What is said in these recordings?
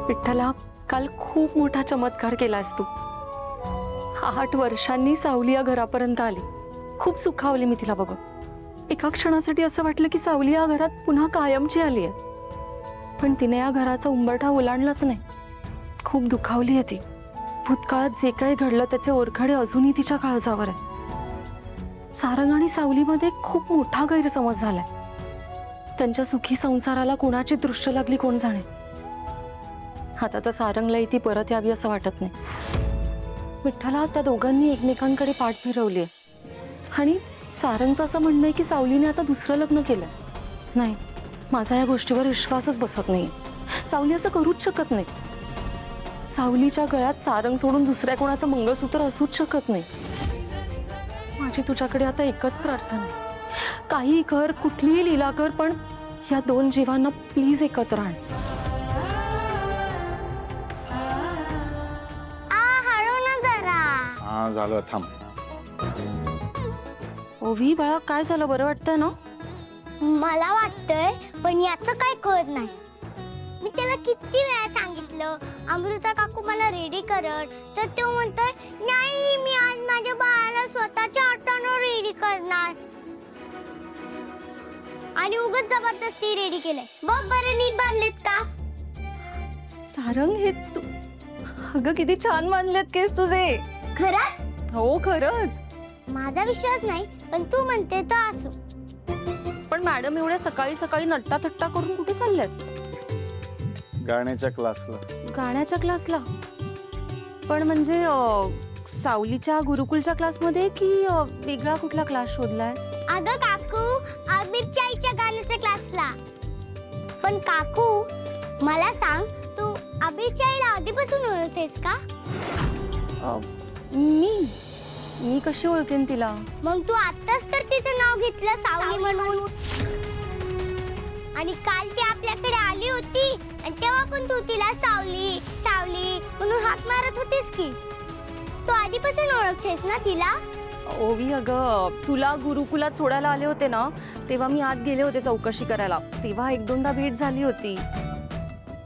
विठ्ठला, काल खूप मोठा चमत्कार केलास तू. 8 वर्षांनी सावली या घरापर्यंत आली. खूप सुखावली मी तिला बघून. एका क्षणासाठी असं वाटलं की सावली या घरात पुन्हा कायमची आली आहे. पण तिने या घराचा उंबरठा ओलांडलाच नाही. खूप दुखावली आहे ती. भूतकाळात जे काही घडलं त्याचे ओरखडे अजूनही तिच्या काळजावर आहे. सारंग आणि सावलीमध्ये खूप मोठा गैरसमज झालाय. त्यांच्या सुखी संसाराला कोणाची दृष्ट लागली कोण जाणे. आता तर सारंगलाही ती परत यावी असं वाटत नाही. विठ्ठला, त्या दोघांनी एकमेकांकडे पाठ फिरवली आहे. आणि सारंगचं असं म्हणणं आहे की सावलीने आता दुसरं लग्न केलंय. नाही, माझा या गोष्टीवर विश्वासच बसत नाही. सावली असं करूच शकत नाही. सावलीच्या गळ्यात सारंग सोडून दुसऱ्या कोणाचं मंगळसूत्र असूच शकत नाही. माझी तुझ्याकडे आता एकच प्रार्थना आहे. काही कर, कुठलीही लीला कर, पण या 2 जीवांना प्लीज एकत्र आण. हा झालं, थांब. ओवी बाळा, काय झालं? बरं वाटतंय ना? मला वाटतंय, पण याचं काय कळत नाही. मी त्याला किती वेळा सांगितलं अमृता काकू मला रेडी करत, तर तो म्हणतोय नाही, मी आज माझ्या बाळाला स्वतःच्या हाताने रेडी करणार. आणि उगाच जबरदस्ती रेडी केलंय. बघ बरं नीट बांधलेत का? सारंग, हे तू अगं किती छान बांधलेत केस तुझे. खरंच? हो, खरंच. माझा विश्वास नाही, पण तू म्हणते तर असो. पण मॅडम एवढ्या सकाळी सकाळी नट्टा थट्टा करून कुठे चालल्यात? गाण्याच्या क्लासला. गाण्याच्या क्लासला? पण म्हणजे सावलीच्या गुरुकुलच्या क्लासमध्ये की वेगळा कुठला क्लास शोधलायस? अगं काकू, आमिरच्या आईच्या गाण्याच्या क्लासला. पण काकू, मला सांग, तू आमिरच्या आईला आधीपासून ओळखतेस का? मी कशी ओळखेन तिला? मग तू आत्ताच तर तिचं नाव घेतलं सावली म्हणून. आणि काल ती आपल्याकडे आली होती आणि तेव्हा पण तू तिला सावली सावली म्हणून हाक मारत होतीस की. तू आधीपासून ओळखतेस ना तिला? ओवी, अगं तुला गुरुकुलात सोडायला आले होते ना, तेव्हा मी आत गेले होते चौकशी करायला. तेव्हा 1-2दा भेट झाली होती.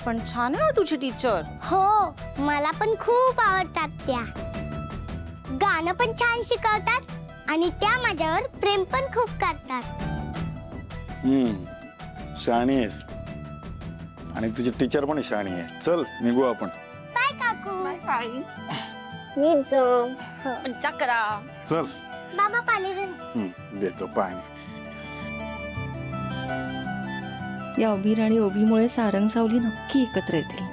पण छान आहे तुझी टीचर. हो, मला पण खूप आवडतात त्या. गाणं पण छान शिकवतात आणि त्या माझ्यावर प्रेम पण खूप करतात. शहाणी आहेस. आणि तुझी टीचर पण शहाणी आहे. चल निघू आपण. बाय काकू. चक्रा. चल. बाबा पाणी दे. देतो पाणी. या अबीर आणि ओबीमुळे सारंग सावली नक्की एकत्र येतील.